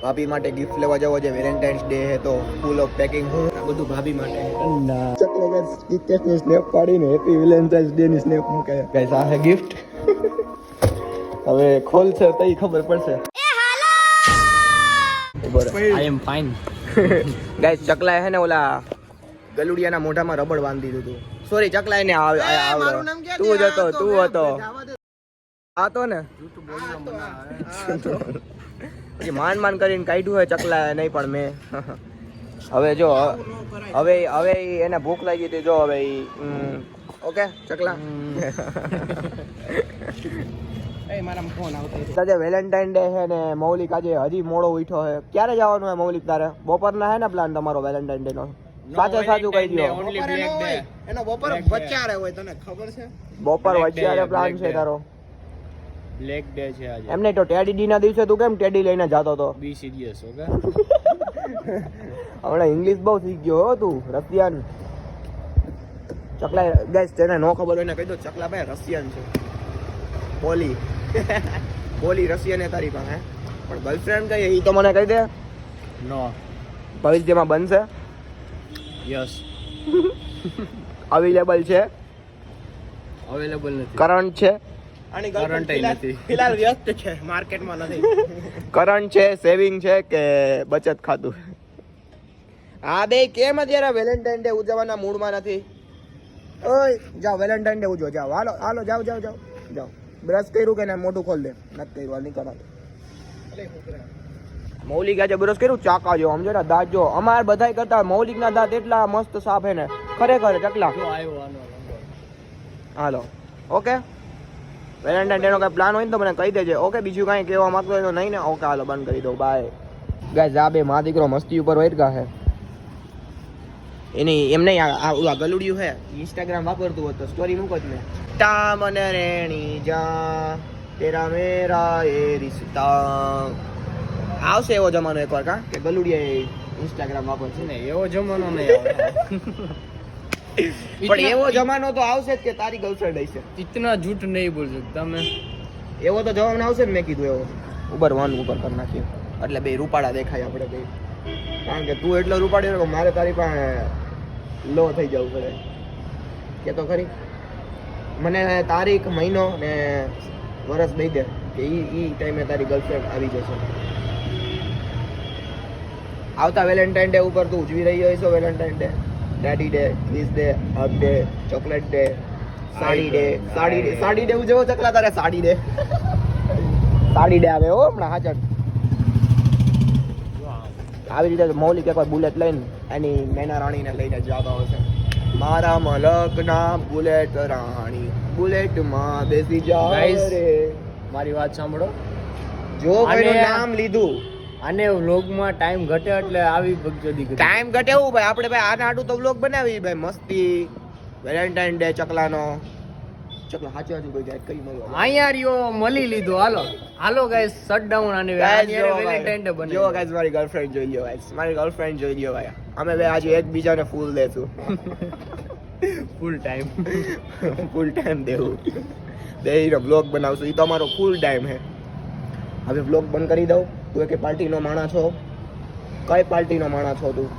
ભાભી માટે ગિફ્ટ લેવા જવો છે, વેલેન્ટાઇન્સ ડે હે તો ફૂલ ઓફ પેકિંગ હું આ બધું ભાભી માટે ના ચકલો ગાઈસ કિટકેટ ની સ્નેપ પાડીને હેપી વેલેન્ટાઇન્સ ડે ની સ્નેપ મૂકે ગાઈસ આ હે ગિફ્ટ હવે ખોલશે તો ખબર પડશે આઈ એમ ફાઇન ગાઈસ ચકલા હે ને ઓલા ગલુડિયાના મોઢામાં રબડ બાંધી દીધું સોરી ચકલા ને તું જ હતો આ તો ને પછી માન કરીને કાઢ્યું હોય ચકલા નહીં પણ મેં હવે જો હવે એને ભૂખ લાગી હતી જો હવે ઓકે ચકલા આજે વેલેન્ટાઇન ડે છે ને મૌલિક આજે હજી મોડો ઉઠ્યો છે ક્યારે જવાનું હે મૌલિક તારે બપોરના હે ને પ્લાન તમારો વેલેન્ટાઇન ડે નો સાચું કહી દો એનો બપોર વચ્ચારે હોય તને ખબર છે બપોર વચ્ચે પ્લાન છે તારો બ્લેક ડે છે આજે એમ નહીં તો ટેડી ડી ના દિવસે તું કેમ ટેડી લઈને જતો તો બી સિરિયસ ઓકે હમણાં ઇંગ્લિશ બહુ શીખ ગયો હો તું રશિયન ચકલા ગાઈસ તેને નો ખબર હોય ને કહી દો ચકલા ભાઈ રશિયન છે બોલી રશિયન હે તારી પાસે પણ ગર્લફ્રેન્ડ કઈ એ તો મને કહી દે નો ભવિષ્યમાં બનશે યસ અવેલેબલ છે અવેલેબલ નથી કરંટ છે આની કરંટ નથી ફિલહાલ વ્યસ્ત છે માર્કેટમાં નથી કરંટ છે સેવિંગ છે કે બચત ખાતું આ બે કેમ અત્યારે વેલેન્ટાઇન ડે ઉજવવાના મૂડમાં નથી ઓય જાઓ વેલેન્ટાઇન ડે ઉજવો જાઓ હાલો જાઓ બ્રશ કર્યું કે ના મોઢું ખોલ દે નથી કર્યું નીકળ મૌલિક આજે બ્રશ કર્યું ચાકા જો સમજો ને દાંત જો અમાર બધાય કરતા મૌલિક ના દાંત એટલા મસ્ત સાફ હે ને ખરેખર ચકલા હાલો ઓકે વેલેન્ટાઇન ડે નો કઈ પ્લાન હોય ને તો મને કહી દેજે ઓકે બીજું કાંઈ કહેવા માંગતો હોય તો નહીં ને ઓકે હાલો બંધ કરી દઉં બાય ગાઈસ આ બે મા દીકરો મસ્તી ઉપર વૈરગા હે એની એમ નહીં આ ગલુડિયું હે ઇન્સ્ટાગ્રામ વાપરતું હોય તો સ્ટોરી મૂકો જ ને ટા મને રેણી જા તેરા મેરા એ રિશ્તા આવશે એવો જમાનો એકવાર કા કે ગલુડિયા ઇન્સ્ટાગ્રામ વાપરશે ને એવો જમાનો નહીં આવે પણ એવો જમાનો તો આવશે જ કે તારી ગર્લફ્રેન્ડ હશે ઇતના झूठ નહીં બોલ सकता मैं એવો તો જવાબ આવશે ને મેં કીધું એવો ઉપર કરી નાખીએ એટલે બે રૂપાડા દેખાય આપણે બે કારણ કે તું એટલો રૂપાડ્યો કે મારે તારી પાસે લો થઈ જવું પડે કે તો ખરી મને તારીખ મહિનો ને વર્ષ દઈ દે કે ઈ ટાઈમે તારી ગર્લફ્રેન્ડ આવી જશે આવતા વેલેન્ટાઇન ડે ઉપર તું ઉજવી રહી હોય છો Valentine Day daddy day kiss day hug day chocolate day sari day ઉજવો ચકલા તારે સાડી ડે આવે હો હમણાં હાજર આવી રીતે મૌલિક એકવાર બુલેટ લઈને એની મેના રાણીને લઈને જતો હશે મારા મલકના બુલેટ રાણી બુલેટમાં બેસી જાઓ રે મારી વાત સાંભળો જો કોઈનું નામ લીધું આને વ્લોગમાં ટાઈમ ઘટે એટલે આવી બગજોદી કરી ટાઈમ ઘટે એવું ભાઈ આપણે ભાઈ આના આટું તો વ્લોગ બનાવી ભાઈ મસ્તી વેલેન્ટાઇન ડે ચકલાનો ચકલા હાચું કોઈ જાય કઈ મળ્યો અહીંયા રહ્યો મળી લીધો હાલો ગાઈસ શટ ડાઉન આને વેલેન્ટાઇન ડે બને જો ગાઈસ મારી ગર્લફ્રેન્ડ જોઈ લ્યો ગાઈસ મારી ગર્લફ્રેન્ડ જોઈ લ્યો ભાઈ અમે બે આજે એકબીજાને ફૂલ દેશું ફૂલ ટાઈમ દેવું બેનો બ્લોગ બનાવશું ઈ તો અમારો ફૂલ ટાઈમ હે હવે બ્લોગ બંધ કરી દઉં તું કે પાર્ટીનો માણસ છો કઈ પાર્ટીનો માણસ છો તું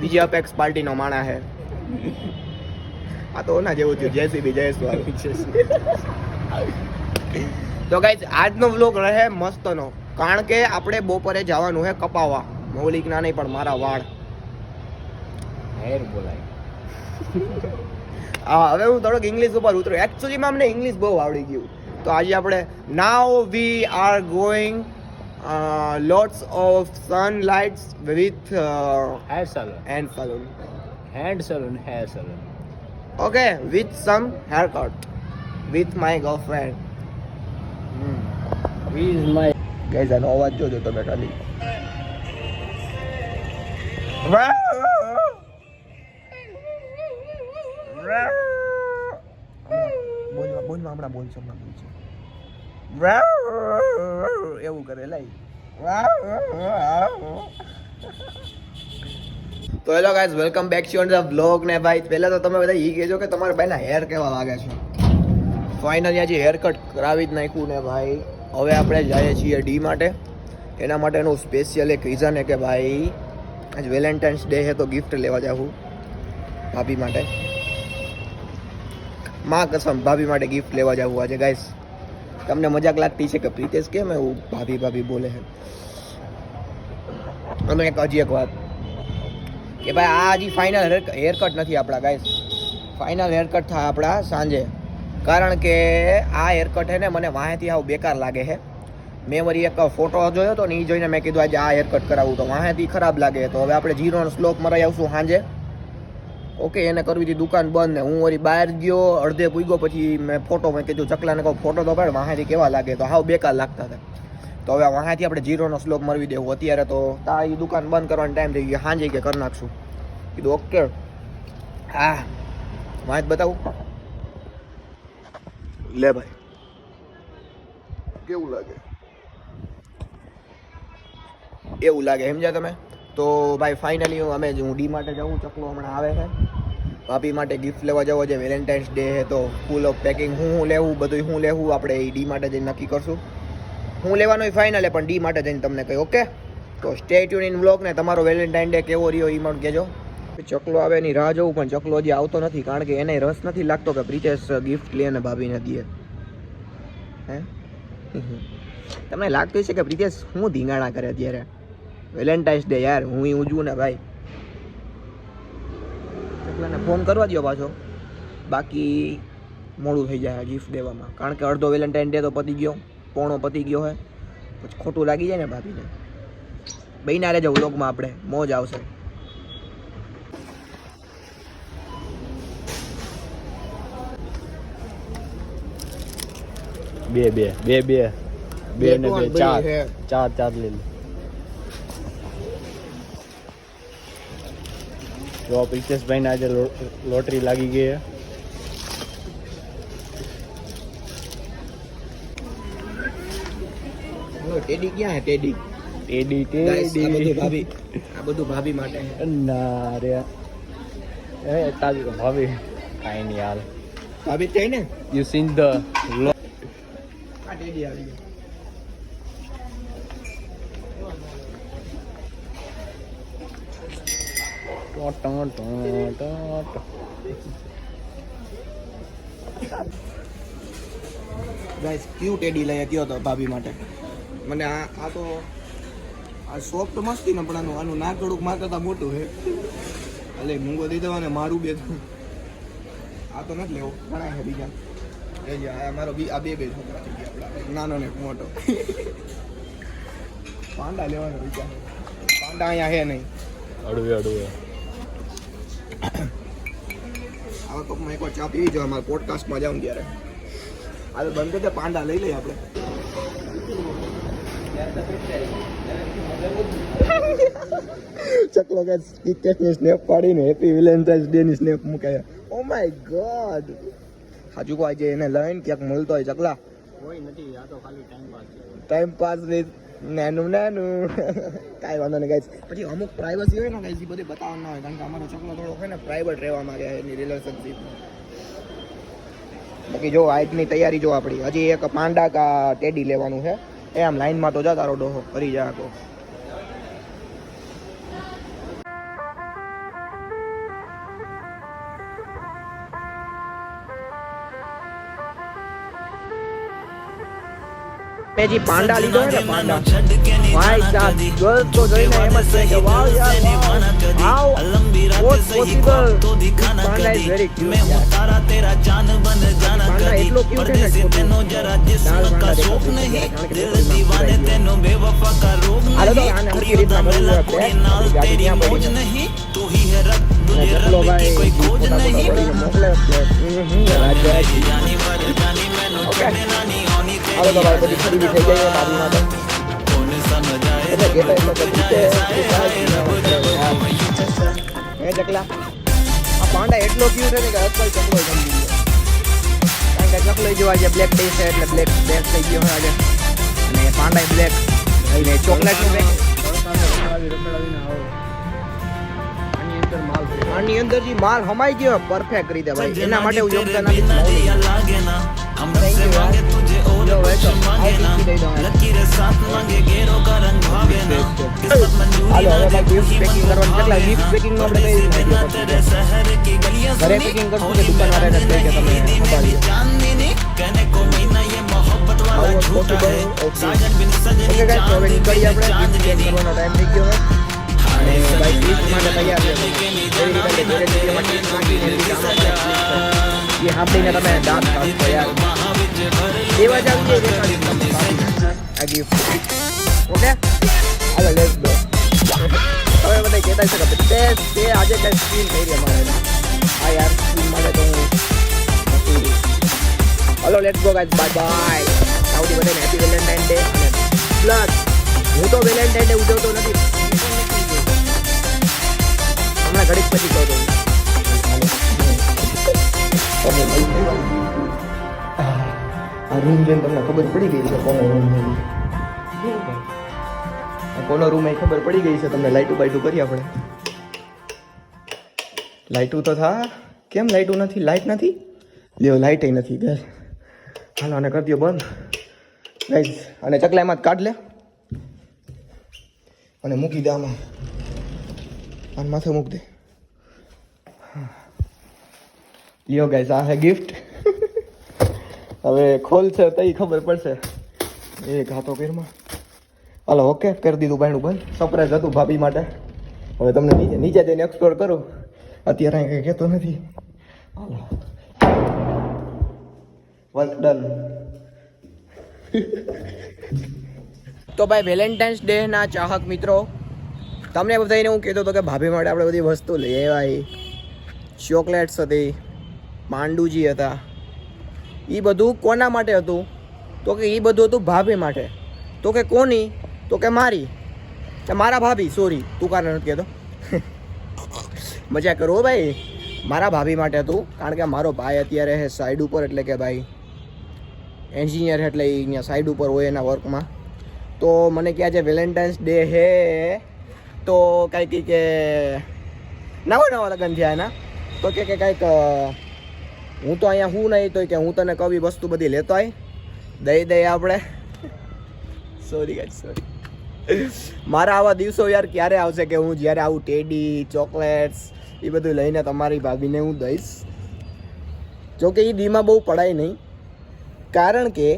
બીજે અપેક્સ પાર્ટીનો માણસ હે આ તો ના જેવું થયું જેસીબી જયસવાલ તો ગાઈસ આજનો વ્લોગ રહે મસ્તનો કારણ કે આપણે બપોરે જવાનું હે કપાવા મૌલિક ના નહીં પણ મારા વાળ હેર બોલાય હવે હું થોડોક ઇંગ્લિશ ઉપર ઉતરું એકચ્યુઅલીમાં અમને ઇંગ્લિશ બહુ આવડી ગયું તો આજે આપણે now we are going lots of sunlights with hair salon and salon hand salon hair salon okay with some haircut with my girlfriend is my guys આનો અવાજ જોજો તમે ખાલી બોલમાં હમણાં બોલશો એવું કરે લઈ તો hello guys welcome back to the vlog ને ભાઈ પહેલા તો તમે બધા ઈ કહેજો કે તમારા ભાઈના હેર કેવા લાગે છે ફાઇનલી આજે હેર કટ કરાવી જ નાખ્યું ને ભાઈ હવે આપણે જઈએ છીએ ડી માટે. એના માટેનું સ્પેશિયલ એક રીઝન છે કે ભાઈ આજ વેલેન્ટાઇન્સ ડે છે તો ગિફ્ટ લેવા જાઉં ભાભી માટે. માં કસમ ભાભી માટે ગિફ્ટ લેવા જાઉં આજે ગાઈસ. તમને મજાક લાગતી છે કે પ્રીતેશ કેમ એવું ભાભી ભાભી બોલે છે. અને હજી એક વાત કે ભાઈ આ હજી ફાઇનલ હેરકટ નથી આપણા ગાઈસ. ફાઇનલ હેરકટ થાય આપણા સાંજે. કારણ કે આ હેરકટ છે ને મને વાહેથી આવું બેકાર લાગે છે. મેં વળી એક ફોટો જોયો હતો ને એ જોઈને મેં કીધું આજે આ હેરકટ કરાવું તો વાહેથી ખરાબ લાગે. તો હવે આપણે જીરોનો સ્લોપ મરાઈ આવશું સાંજે. ઓકે એને કરવી હતી દુકાન બંધ ને હું વળી બહાર ગયો અડધે પૂગ્યો પછી મેં ફોટો મેં કીધું ચકલાને કહું ફોટો તો પાડ વાહેથી કેવા લાગે તો હાવ બેકાર લાગતા હતા. તો હવે વાહેથી આપણે જીરોનો સ્લોપ મરવી દેવું. અત્યારે તો તારી દુકાન બંધ કરવાનો ટાઈમ થઈ ગયો. સાંજે કે કરી નાખશું. કીધું ઓકે. હા વાંચ બતાવું લે ભાઈ કેવું લાગે એવું લાગે સમજ્યા તમે. તો ભાઈ ફાઇનલી હું ડી માટે જાઉં. ચકલો હમણાં આવે છે ભાભી માટે ગિફ્ટ લેવા જવો છે. વેલેન્ટાઇન્સ ડે છે તો ફૂલ ઓફ પેકિંગ હું લેવું બધું હું લેવું આપણે એ ડી માટે જઈને નક્કી કરશું. હું લેવાનું ફાઇનલ છે પણ ડી માટે જઈને તમને કહી. ઓકે તો સ્ટે ટ્યુન ઇન વ્લોગ ને તમારો વેલેન્ટાઇન ડે કેવો રહ્યો એ મને કહેજો. ચકલો આવે એની રાહ જોઉં પણ ચકલો હજી આવતો નથી કારણ કે એને રસ નથી લાગતો કે પ્રીતેશ ગિફ્ટ લઈને ભાભીને દે. હે તમને લાગતું છે કે પ્રીતેશ હું ધીંગાણા કરે અત્યારે વેલેન્ટાઇન્સ ડે યાર હું ઉજવું ને ભાઈ. ચકલાને ફોન કરવા દો પાછો બાકી મોડું થઈ જાય ગિફ્ટ દેવામાં. કારણ કે અડધો વેલેન્ટાઇન ડે તો પતી ગયો પોણો પતી ગયો હોય પછી ખોટું લાગી જાય ને ભાભીને. બહીના રહેજો વ્લોગમાં આપણે મોજ આવશે. બે ને બે ચાર લઈ લે. જો પ્રિતેશભાઈ ને આજે લોટરી લાગી ગઈ है. ટેડી ક્યાં હે ટેડી આ બધું ભાભી માટે ના રે તારી ભાભી કાઈ નહીં યાર ભાભી છે ને યુ સીન ધ આ ટેડી આવી ગઈ. ગાઈસ ક્યુ ટેડી લઈ ગયો તો ભાભી માટે. મને આ તો આ સોફ્ટ મસ્તી ને પણ આનું નાક થોડુંક મારતા તા મોટું છે. એટલે મૂંગો દીધો અને મારું બે આ તો નથી લેવો ઘણા છે બીજા. આ મારો આ બે છોકરા થઈ ગયા આપણા નાનો ને મોટો. પાંડા લેવાનો વિચાર. પાંડા અહીંયા છે નહીં અડવે આવા કપમાં એકવાર ચા પીવી જોઈએ અમારા પોડકાસ્ટમાં જાઉં ત્યારે. હવે બંધ કરી દે પાંડા લઈ લઈએ આપણે. ચકલો કે ક્રિકેટની સ્નેપ પાડીને હેપી વેલેન્ટાઇન્સ ડે ની સ્નેપ મૂકાય. ઓ માય ગોડ હાજુ કો આજે એને લઈને ક્યાંક મળતો હોય ચકલા કોઈ નથી. આ તો ખાલી ટાઈમ પાસ વિથ નાનું કાંઈ વાંધો નહીં ગાઈસ. પછી અમુક પ્રાઇવસી હોય ને ગાઈસ એ બધી બતાવવાનું ના હોય કારણ કે અમારો ચકલો થોડો હોય ને પ્રાઇવેટ રહેવા માંગે એની રિલેશનશીપ. બાકી જો આજની તૈયારી જો આપણી હજી એક પાંડા કા ટેડી લેવાનું છે. એ આમ લાઈનમાં તો જા તારો ડોહો કરી જા તો. મેં જે પાંડા લીધો ને પાંડા ભાઈ સાહેબ ગર્લ તો જોઈને એમ જ થાય કે વાવ યાર how vote possible Panda is very cute યાર. પાંડા એટલો ક્યુટ છે ને તેનો જરા जिस्म का शौक नहीं दिल दीवाने तेनो बेवफा का रोग नहीं पूरी दमेला कोई नाल तेरी मौज नहीं तू ही है रब तुझे रब की कोई खोज नहीं जानी वर जानी मैनू चलना नहीं होनी હવે તો ભાઈ બધી ખરીદી થઈ ગઈ મારી માટે. કોણ સમજાય એટલે ચકલા આ પાંડા એટલો ક્યુટ છે ને કે અક્કલ ચકલો સમજી ગયો. કારણ કે ચકલો જો આજે બ્લેક ડે છે એટલે બ્લેક થઈ ગયો હોય આજે. અને પાંડા બ્લેક અને ચોકલેટ નું બેગ આની અંદર જે માલ હમાઈ ગયો પરફેક્ટ રીતે ભાઈ. એના માટે હું યોગદાન આપીશ. લો વેચો આ ટીકી દઈ દઉં હાલો હવે ભાઈ ગિફ્ટ પેકિંગ કરવાનું કેટલા ગિફ્ટ પેકિંગ નો આપણે કઈ ઘરે પેકિંગ કરશું કે દુકાન વાળાને કહી કે તમે સંભાળી ઓકે ગાઈસ હવે નીકળીએ આપણે ગિફ્ટ પેક કરવાનો ટાઈમ થઈ ગયો છે અને ભાઈ ગિફ્ટ માટે તૈયાર છે ये સાંભળીને તમે દાંત કાઢશો યાર એવા જ આવી જાય આ gift okay hello let's go હવે બધા કહેતા છે કે તે આજે કઈ ફીલ થઈ રહી અમારે હા યાર ફીલ માટે તો હું હાલો let's go guys bye bye આવડી બધાને હેપી વેલેન્ટાઇન ડે અને પ્લસ હું તો વેલેન્ટાઇન ડે ઉજવતો નથી હમણાં ઘડીક પછી કહું છું આ રૂમ જોઈને તમને ખબર પડી ગઈ છે કોનો રૂમ કોનો રૂમ એ ખબર પડી ગઈ છે તમને લાઇટું બાઇટું કરી આપણે લાઇટું તો થા કેમ લાઇટું નથી લાઇટ નથી લ્યો લાઇટ નથી ગઈ હાલો આને કરી દો બંધ ગાઈસ અને ચકલા એમાં જ કાઢ લે અને મૂકી દે આમાં આને માથે મૂક દે લ્યો ગાઈસ આ હે ગિફ્ટ હવે ખોલશે તઈ ખબર પડશે એ ઘાતો પેરમાં હાલો ઓકે કરી દીધું બાયણું બંધ સરપ્રાઈઝ હતું ભાભી માટે હવે તમને નીચે જઈને એક્સપ્લોર કરું અત્યારે કંઈ કહેતો નથી હાલો વર્ક ડન તો ભાઈ વેલેન્ટાઇન્સ ડે ના ચાહક મિત્રો તમને બધાને હું કહેતો હતો કે ભાભી માટે આપણે બધી વસ્તુ લઈ આવ્યા ચોકલેટ્સ હતી પાંડુજી હતા એ બધું કોના માટે હતું તો કે એ બધું હતું ભાભી માટે તો કે કોની તો કે મારી કે મારા ભાભી સોરી તું કારણ નથી કહેતો મજા કરો ભાઈ મારા ભાભી માટે હતું કારણ કે મારો ભાઈ અત્યારે છે સાઈડ ઉપર એટલે કે ભાઈ એન્જિનિયર એટલે એ અહીંયા સાઈડ ઉપર હોય એના વર્કમાં તો મને કે આજે વેલેન્ટાઇન્સ ડે હે તો કંઈક કે નવા લગ્ન થયા એના તો કે કંઈક હું તો અહીંયા હું નહીં તો કે હું તને કવી વસ્તુ બધી લેતો આવી દઈ આપણે સોરી ગાઈસ સોરી મારા આવા દિવસો યાર ક્યારે આવશે કે હું જ્યારે આવું ટેડી ચોકલેટ્સ એ બધું લઈને તમારી ભાભીને હું દઈશ જોકે એ દીમાં બહુ પડાય નહીં કારણ કે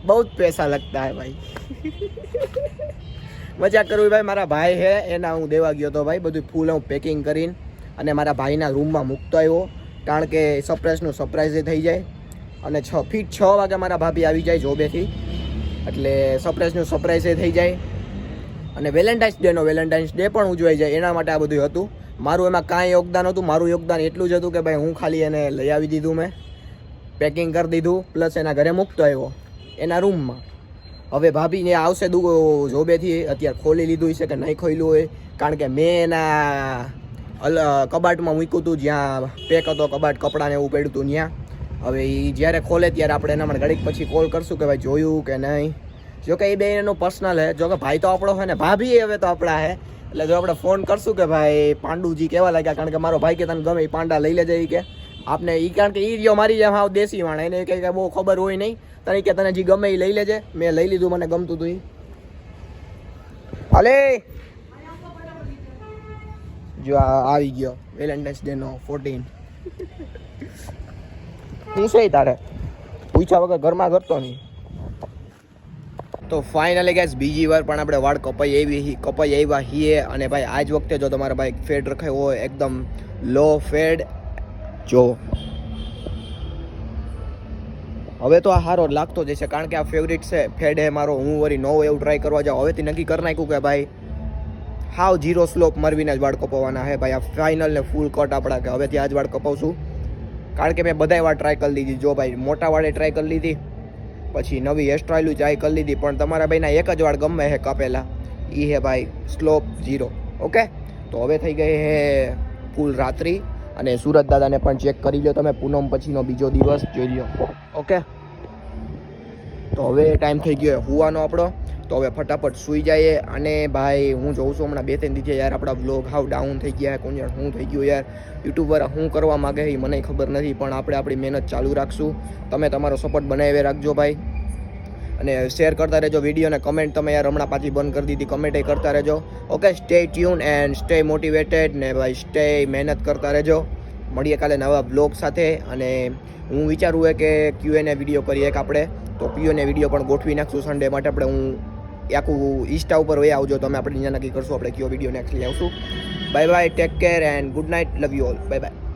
બહુ જ પૈસા લગતા હે ભાઈ મજાક કરું ભાઈ મારા ભાઈ હે એના હું દેવા ગયો તો ભાઈ બધું ફૂલ હું પેકિંગ કરીને અને મારા ભાઈના રૂમમાં મૂકતો આવ્યો કારણ કે સરપ્રાઈઝ થઈ જાય અને 6 વાગે મારા ભાભી આવી જાય જોબેથી એટલે સરપ્રાઈઝ થઈ જાય અને વેલેન્ટાઇન્સ ડે પણ ઉજવાઈ જાય એના માટે આ બધું હતું મારું એમાં કાંઈ યોગદાન હતું મારું યોગદાન એટલું જ હતું કે ભાઈ હું ખાલી એને લઈ આવી દીધું મેં પેકિંગ કરી દીધું પ્લસ એના ઘરે મૂકતો આવ્યો એના રૂમમાં હવે ભાભીને આવશે જોબેથી અત્યારે ખોલી લીધું છે કે નહીં ખોલ્યું હોય કારણ કે મેં એના કબાટમાં મૂક્યું હતું જ્યાં પેક હતો કબાટ કપડાને એવું પડ્યું હતું ત્યાં હવે એ જ્યારે ખોલે ત્યારે આપણે એના માટે ઘડીક પછી કોલ કરશું કે ભાઈ જોયું કે નહીં જો કે એ બે એનું પર્સનલ હે જો કે ભાઈ તો આપણો હોય ને ભાભી હવે તો આપણા હે એટલે જો આપણે ફોન કરશું કે ભાઈ પાંડુજી કેવા લાગ્યા કારણ કે મારો ભાઈ કે તને ગમે એ પાંડા લઈ લેજે કે આપને એ કારણ કે એ રહ્યો મારી જેમ હાવ દેશી વાણા એને કંઈ બહુ ખબર હોય નહીં તને કે તને જે ગમે એ લઈ લેજે મેં લઈ લીધું મને ગમતું હતું એ હાલે જો આવી ગયો વેલેન્ટાઇન્સ ડે નો 14 હું છે તારે પૂછ્યા વગર ઘરમાં કરતો નહીં તો ફાઇનલી ગાઈસ બીજી વાર પણ આપણે વાળ કપાઈ આવ્યા છીએ અને ભાઈ આજ વખતે જો તમારા ભાઈ ફેડ રખાયો હોય એકદમ લો ફેડ જો હવે તો આ સારો લાગતો જ છે કારણ કે આ ફેવરિટ છે ફેડ હે મારો હું વળી નવો એવું ટ્રાય કરવા જાઉં હવેથી નક્કી કરી નાખ્યું કે ભાઈ હાવ ઝીરો સ્લોપ મરવીને જ વાળ કપાવવાના હે ભાઈ આ ફાઇનલ ને ફૂલ કટ આપણા કે હવેથી આ જ વાળ કપાવશું કારણ કે મેં બધાય વાર ટ્રાય કરી લીધી જો ભાઈ મોટા વાળે ટ્રાય કરી લીધી પછી નવી હેરસ્ટાઇલું ટ્રાય કરી લીધી પણ તમારા ભાઈના એક જ વાળ ગમે હે કાપેલા એ હે ભાઈ સ્લોપ ઝીરો ઓકે તો હવે થઈ ગઈ હે ફૂલ રાત્રિ અને સુરત દાદાને પણ ચેક કરી લો તમે પૂનમ પછીનો બીજો દિવસ જોઈ લો ઓકે તો હવે ટાઈમ થઈ ગયો હુવાનો આપણો. તો હવે ફટાફટ સૂઈ જઈએ. અને ભાઈ હું જોઉં છું હમણાં 2-3 દિવસે યાર આપણા વ્લોગ હાવ ડાઉન થઈ ગયા. કોણ યાર શું થઈ ગયું યાર, યુટ્યુબર શું કરવા માગે એ મને ખબર નથી, પણ આપણે આપણી મહેનત ચાલુ રાખશું. તમે તમારો સપોર્ટ બનાવી રાખજો ભાઈ, અને શેર કરતા રહેજો વિડીયો, અને કમેન્ટ તમે યાર હમણાં પાછી બંધ કરી દીધી, કમેન્ટ કરતા રહેજો. Okay, stay tune and stay motivated ને ભાઈ સ્ટે મહેનત કરતા રહેજો. મળીએ કાલે નવા બ્લોગ સાથે. અને હું વિચારું કે Q&A વિડીયો કરીએ એક આપણે, તો Q&A વિડીયો પણ ગોઠવી નાખશું સન્ડે માટે આપણે. હું આખું ઇન્સ્ટા ઉપર વહી આવજો તમે, આપણે અહીંયા નક્કી કરશું આપણે કયો વિડીયો નેક્સ્ટ લઈ આવશું. Bye bye, take care and good night, love you all, bye bye.